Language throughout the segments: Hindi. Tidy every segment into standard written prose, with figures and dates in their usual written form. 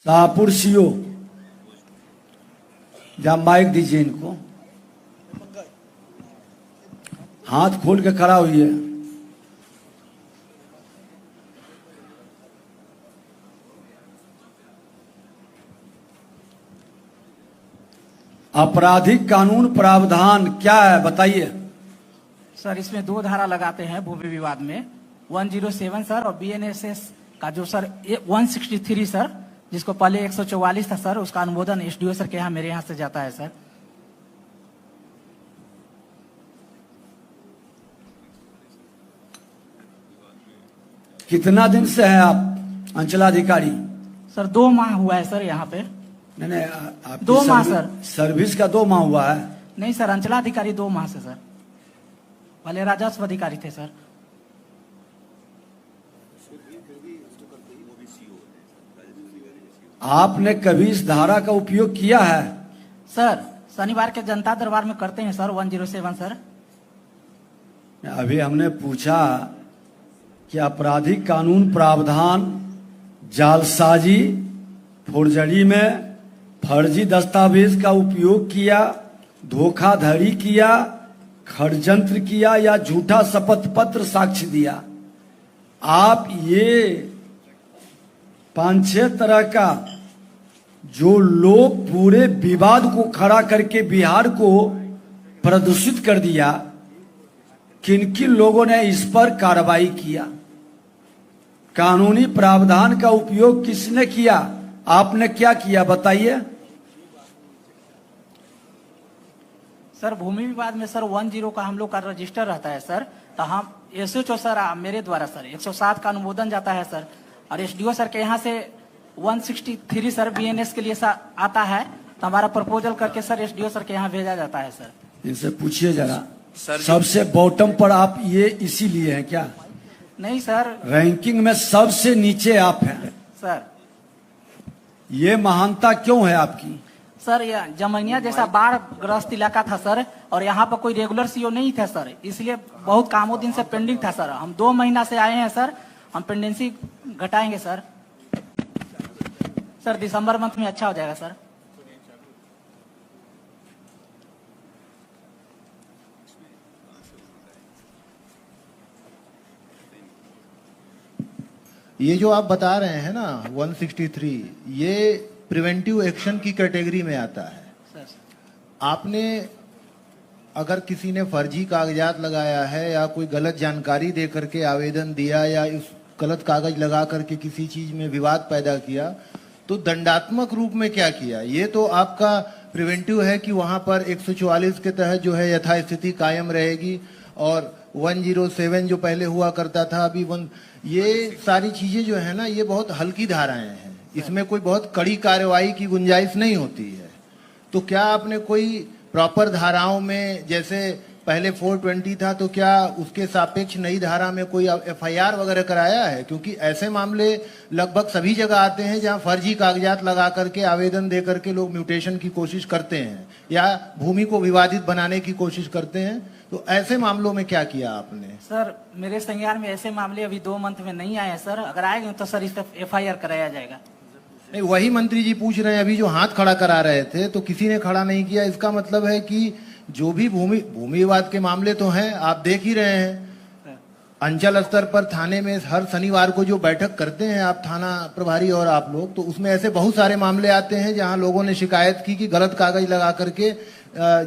शाहपुर सीओ, जरा माइक दीजिए इनको। हाथ खोल के खड़ा हुई है। आपराधिक कानून प्रावधान क्या है बताइए। सर इसमें दो धारा लगाते हैं भूमि विवाद में, 107 सर और बीएनएसएस का जो सर 163 सर, जिसको पहले 144 था सर, उसका अनुमोदन एसडीओ सर के यहाँ मेरे यहाँ से जाता है सर। कितना दिन से हैं आप अंचलाधिकारी? सर 2 माह हुआ है सर यहाँ पे। नहीं, आपकी 2 माह सर। सर्विस का 2 माह हुआ है? नहीं सर, अंचलाधिकारी 2 माह से सर, पहले राजस्व अधिकारी थे सर। आपने कभी इस धारा का उपयोग किया है? सर शनिवार के जनता दरबार में करते हैं सर 107 सर। अभी हमने पूछा कि आपराधिक कानून प्रावधान जालसाजी, फोर्जरी में फर्जी दस्तावेज का उपयोग किया, धोखाधड़ी किया, षड्यंत्र किया या झूठा शपथ पत्र साक्ष्य दिया। आप ये 5-6 तरह का जो लोग पूरे विवाद को खड़ा करके बिहार को प्रदूषित कर दिया, किन किन लोगों ने इस पर कार्रवाई किया? कानूनी प्रावधान का उपयोग किसने किया? आपने क्या किया बताइए। सर भूमि विवाद में सर 10 का हम लोग का रजिस्टर रहता है सर, तो हम एसएचओ सर मेरे द्वारा सर 107 का अनुमोदन जाता है सर, और एसडीओ सर के यहाँ से 163 सर बीएनएस के लिए आता है, तो हमारा प्रपोजल करके सर एसडीओ सर के यहाँ भेजा जाता है सर। इनसे पूछिए जरा, सबसे बॉटम पर आप ये इसीलिए हैं क्या? नहीं सर, रैंकिंग में सबसे नीचे आप हैं सर। ये महानता क्यों है आपकी? सर यह जमैनिया जैसा बाढ़ ग्रस्त इलाका था सर, और यहाँ पर कोई रेगुलर सीओ नहीं था सर, इसलिए बहुत कामों दिन से पेंडिंग था सर। हम 2 महीना से आए हैं सर, हम पेंडेंसी घटाएंगे सर। सर दिसंबर मंथ में अच्छा हो जाएगा सर। ये जो आप बता रहे हैं ना 163, ये प्रिवेंटिव एक्शन की कैटेगरी में आता है। सर आपने अगर किसी ने फर्जी कागजात लगाया है या कोई गलत जानकारी दे करके आवेदन दिया या इस गलत कागज लगा करके किसी चीज में विवाद पैदा किया, तो दंडात्मक रूप में क्या किया? ये तो आपका प्रिवेंटिव है कि वहां पर 144 के तहत जो है यथास्थिति कायम रहेगी, और 107 जो पहले हुआ करता था अभी ये सारी चीजें जो है ना, ये बहुत हल्की धाराएं हैं, इसमें कोई बहुत कड़ी कार्रवाई की गुंजाइश नहीं होती है। तो क्या आपने कोई प्रॉपर धाराओं में, जैसे पहले 420 था, तो क्या उसके सापेक्ष नई धारा में कोई एफआईआर वगैरह कराया है? क्योंकि ऐसे मामले लगभग सभी जगह आते हैं जहां फर्जी कागजात लगा करके आवेदन दे करके लोग म्यूटेशन की कोशिश करते हैं या भूमि को विवादित बनाने की कोशिश करते हैं। तो ऐसे मामलों में क्या किया आपने? सर मेरे संज्ञान में ऐसे मामले अभी 2 मंथ में नहीं आए हैं सर, अगर आएंगे तो सर इस पर एफआईआर कराया जाएगा। नहीं, वही मंत्री जी पूछ रहे हैं, अभी जो हाथ खड़ा करा रहे थे तो किसी ने खड़ा नहीं किया। इसका मतलब है कि जो भी भूमि विवाद के मामले तो हैं, आप देख ही रहे हैं, अंचल स्तर पर थाने में हर शनिवार को जो बैठक करते हैं आप थाना प्रभारी और आप लोग, तो उसमें ऐसे बहुत सारे मामले आते हैं जहां लोगों ने शिकायत की कि गलत कागज लगा करके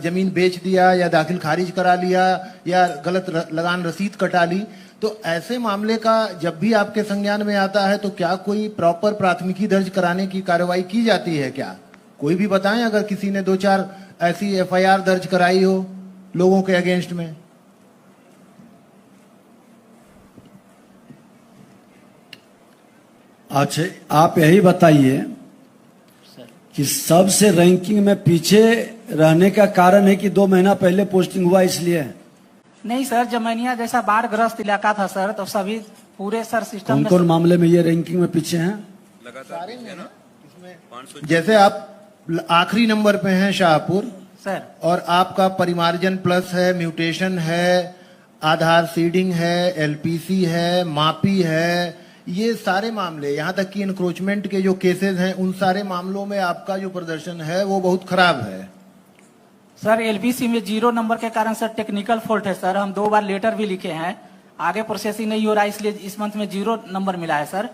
जमीन बेच दिया या दाखिल खारिज करा लिया या गलत लगान रसीद कटा ली। तो ऐसे मामले का जब भी आपके संज्ञान में आता है तो क्या कोई प्रॉपर प्राथमिकी दर्ज कराने की कार्रवाई की जाती है क्या? कोई भी बताएं अगर किसी ने 2-4 ऐसी एफआईआर दर्ज कराई हो लोगों के अगेंस्ट में। अच्छा, आप यही बताइए कि सबसे रैंकिंग में पीछे रहने का कारण है कि 2 महीना पहले पोस्टिंग हुआ इसलिए? नहीं सर, जमैनिया जैसा बाढ़ ग्रस्त इलाका था सर, तो सभी पूरे सर सिस्टम कौन कौन मामले में ये रैंकिंग में पीछे हैं? लगातार इसमें जैसे आप आखिरी नंबर पे हैं शाहपुर सर, और आपका परिमार्जन प्लस है, म्यूटेशन है, आधार सीडिंग है, एलपीसी है, मापी है, ये सारे मामले, यहाँ तक कि इंक्रोचमेंट के जो केसेस हैं, उन सारे मामलों में आपका जो प्रदर्शन है वो बहुत खराब है। सर एलपीसी में 0 नंबर के कारण सर टेक्निकल फॉल्ट है सर, हम 2 बार लेटर भी लिखे हैं, आगे प्रोसेसिंग नहीं हो रहा है, इसलिए इस मंथ में 0 नंबर मिला है सर।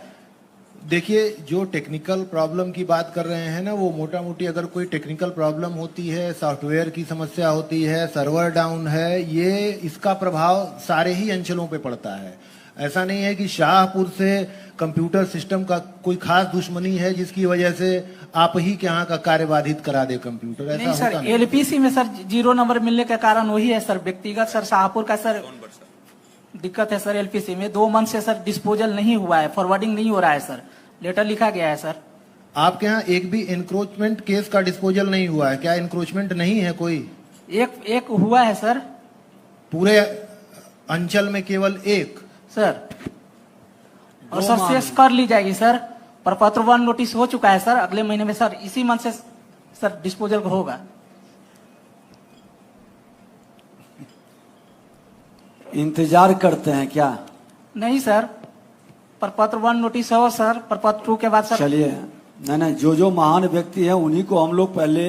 देखिए, जो टेक्निकल प्रॉब्लम की बात कर रहे हैं ना, वो मोटा मोटी अगर कोई टेक्निकल प्रॉब्लम होती है, सॉफ्टवेयर की समस्या होती है, सर्वर डाउन है, ये इसका प्रभाव सारे ही अंचलों पे पड़ता है। ऐसा नहीं है कि शाहपुर से कंप्यूटर सिस्टम का कोई खास दुश्मनी है जिसकी वजह से आप ही के यहाँ का कार्य बाधित करा दे कंप्यूटर, ऐसा नहीं सर, होता नहीं। एलपीसी में सर 0 नंबर मिलने के कारण वही है सर, व्यक्तिगत सर शाहपुर का सर दिक्कत है सर। एलपीसी में 2 मंथ से सर डिस्पोजल नहीं हुआ है, फॉरवर्डिंग नहीं हो रहा है सर, लेटर लिखा गया है सर। आपके यहाँ एक भी इंक्रोचमेंट केस का डिस्पोजल नहीं हुआ है क्या? इंक्रोचमेंट नहीं है कोई? एक हुआ है सर, पूरे अंचल में केवल एक सर। और सर शेष कर ली जाएगी सर, प्रपत्र 1 नोटिस हो चुका है सर, अगले महीने में सर, इसी मंथ से सर डिस्पोजल होगा। इंतजार करते हैं क्या? नहीं सर, प्रपत्र 1 नोटिस हो सर, प्रपत्र 2 के बाद सर। चलिए, नहीं, जो महान व्यक्ति है उन्हीं को हम लोग पहले